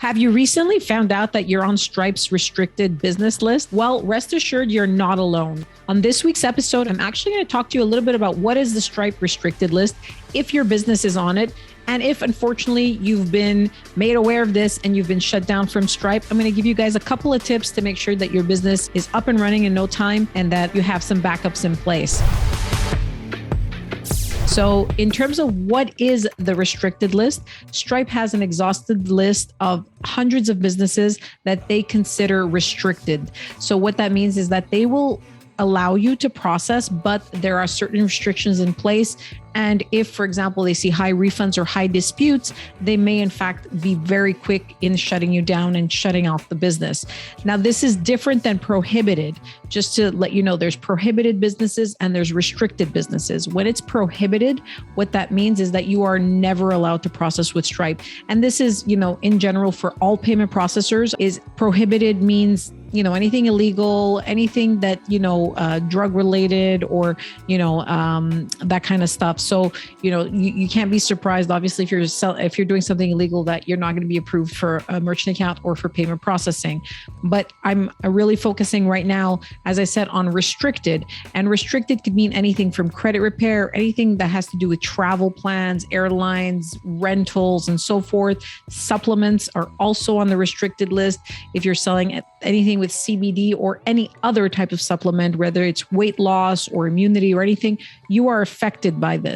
Have you recently found out that you're on Stripe's restricted business list? Well, rest assured you're not alone. On this week's episode, I'm actually going to talk to you a little bit about what is the Stripe restricted list, if your business is on it, and if unfortunately you've been made aware of this and you've been shut down from Stripe. I'm going to give you guys a couple of tips to make sure that your business is up and running in no time and that you have some backups in place. So in terms of what is the restricted list, Stripe has an exhaustive list of hundreds of businesses that they consider restricted. So what that means is that they will allow you to process, but there are certain restrictions in place. And if, for example, they see high refunds or high disputes, they may in fact be very quick in shutting you down and shutting off the business. Now, this is different than prohibited. Just to let you know, there's prohibited businesses and there's restricted businesses. When it's prohibited, what that means is that you are never allowed to process with Stripe. And this is, in general for all payment processors. Is prohibited means anything illegal, anything that, drug related or, that kind of stuff. So, you can't be surprised, obviously, if you're doing something illegal, that you're not going to be approved for a merchant account or for payment processing. But I'm really focusing right now, as I said, on restricted. And restricted could mean anything from credit repair, anything that has to do with travel plans, airlines, rentals, and so forth. Supplements are also on the restricted list. If you're selling anything with CBD or any other type of supplement, whether it's weight loss or immunity or anything, you are affected by this.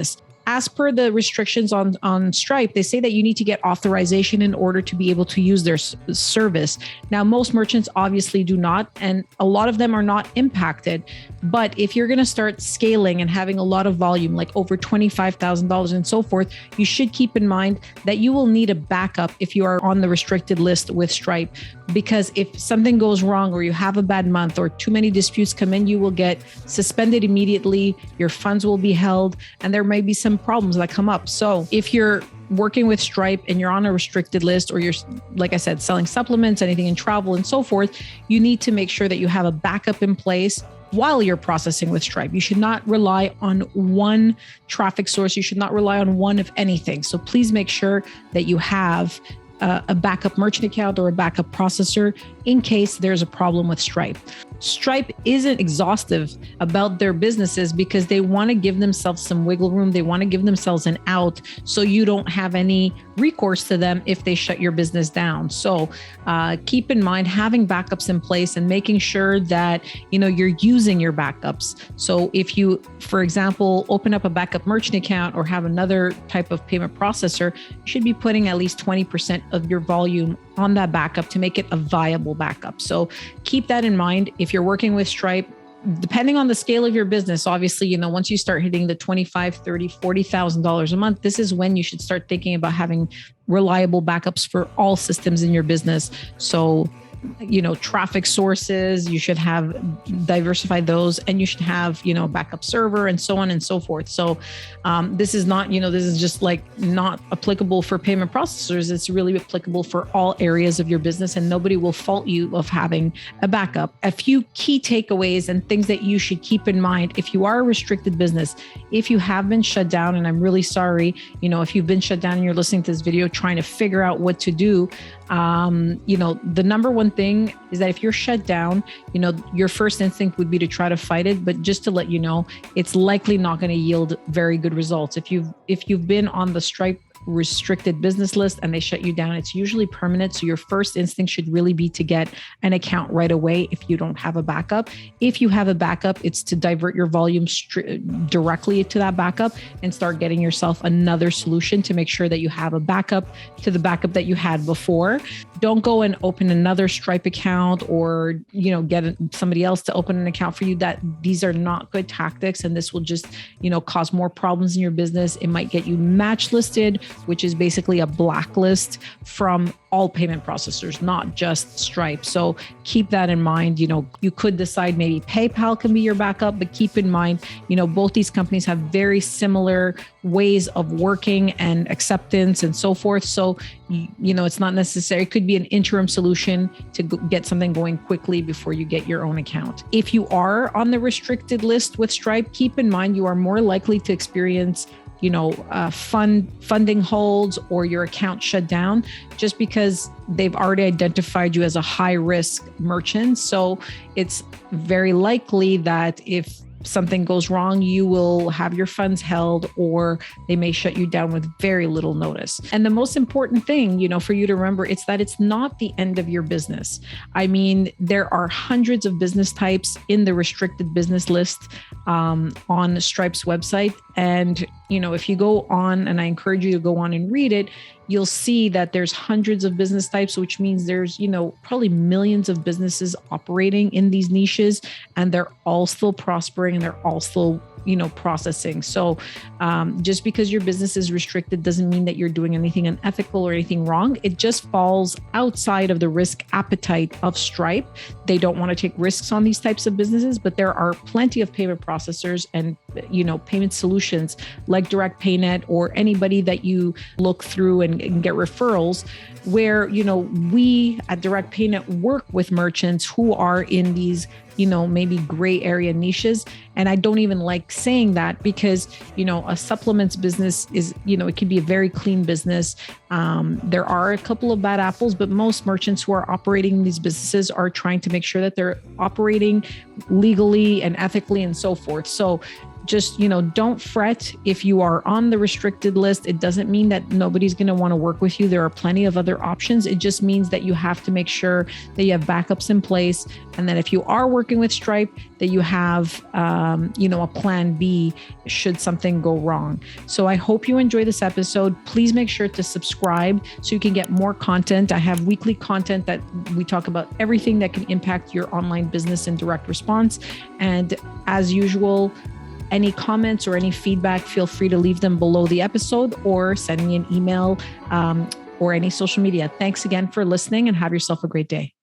As per the restrictions on Stripe, they say that you need to get authorization in order to be able to use their service. Now, most merchants obviously do not, and a lot of them are not impacted. But if you're going to start scaling and having a lot of volume, like over $25,000 and so forth, you should keep in mind that you will need a backup if you are on the restricted list with Stripe. Because if something goes wrong or you have a bad month or too many disputes come in, you will get suspended immediately, your funds will be held, and there may be some problems that come up. So if you're working with Stripe and you're on a restricted list, or you're, like I said, selling supplements, anything in travel and so forth, you need to make sure that you have a backup in place while you're processing with Stripe. You should not rely on one traffic source. You should not rely on one of anything. So please make sure that you have a backup merchant account or a backup processor in case there's a problem with Stripe. Stripe isn't exhaustive about their businesses because they want to give themselves some wiggle room. They want to give themselves an out so you don't have any recourse to them if they shut your business down. So keep in mind having backups in place and making sure that you're using your backups. So if you, for example, open up a backup merchant account or have another type of payment processor, you should be putting at least 20% of your volume on that backup to make it a viable backup. So keep that in mind. If you're working with Stripe, depending on the scale of your business, obviously, once you start hitting the $25,000, $30,000, $40,000 a month, this is when you should start thinking about having reliable backups for all systems in your business. So traffic sources, you should have diversified those, and you should have, a backup server and so on and so forth. So this is not, this is just like not applicable for payment processors. It's really applicable for all areas of your business, and nobody will fault you of having a backup. A few key takeaways and things that you should keep in mind if you are a restricted business, if you have been shut down, and I'm really sorry, if you've been shut down and you're listening to this video trying to figure out what to do, the number one thing is that if you're shut down, your first instinct would be to try to fight it. But just to let you know, it's likely not going to yield very good results. If you've been on the Stripe restricted business list and they shut you down, it's usually permanent. So your first instinct should really be to get an account right away if you don't have a backup. If you have a backup, it's to divert your volume directly to that backup and start getting yourself another solution to make sure that you have a backup to the backup that you had before. Don't go and open another Stripe account or, get somebody else to open an account for you. These are not good tactics. And this will just, cause more problems in your business. It might get you match listed, which is basically a blacklist from all payment processors, not just Stripe. So keep that in mind. You could decide maybe PayPal can be your backup, but keep in mind, both these companies have very similar ways of working and acceptance and so forth. So, it's not necessary. It could be an interim solution to get something going quickly before you get your own account. If you are on the restricted list with Stripe, keep in mind you are more likely to experience funding holds or your account shut down, just because they've already identified you as a high risk merchant. So it's very likely that if something goes wrong, you will have your funds held, or they may shut you down with very little notice. And the most important thing, for you to remember, it's that it's not the end of your business. I mean, there are hundreds of business types in the restricted business list on Stripe's website. And, if you go on, and I encourage you to go on and read it, you'll see that there's hundreds of business types, which means there's, probably millions of businesses operating in these niches, and they're all still prospering and they're all still, processing. So just because your business is restricted doesn't mean that you're doing anything unethical or anything wrong. It just falls outside of the risk appetite of Stripe. They don't want to take risks on these types of businesses, but there are plenty of payment processors and, payment solutions like Direct PayNet or anybody that you look through and get referrals where, we at Direct PayNet work with merchants who are in these, maybe gray area niches. And I don't even like saying that because, a supplements business is, it can be a very clean business. There are a couple of bad apples, but most merchants who are operating in these businesses are trying to make sure that they're operating legally and ethically and so forth. So just, don't fret if you are on the restricted list. It doesn't mean that nobody's going to want to work with you. There are plenty of other options. It just means that you have to make sure that you have backups in place. And then if you are working with Stripe, that you have, a plan B should something go wrong. So I hope you enjoy this episode. Please make sure to subscribe so you can get more content. I have weekly content that we talk about everything that can impact your online business in direct response. And as usual, any comments or any feedback, feel free to leave them below the episode or send me an email or any social media. Thanks again for listening and have yourself a great day.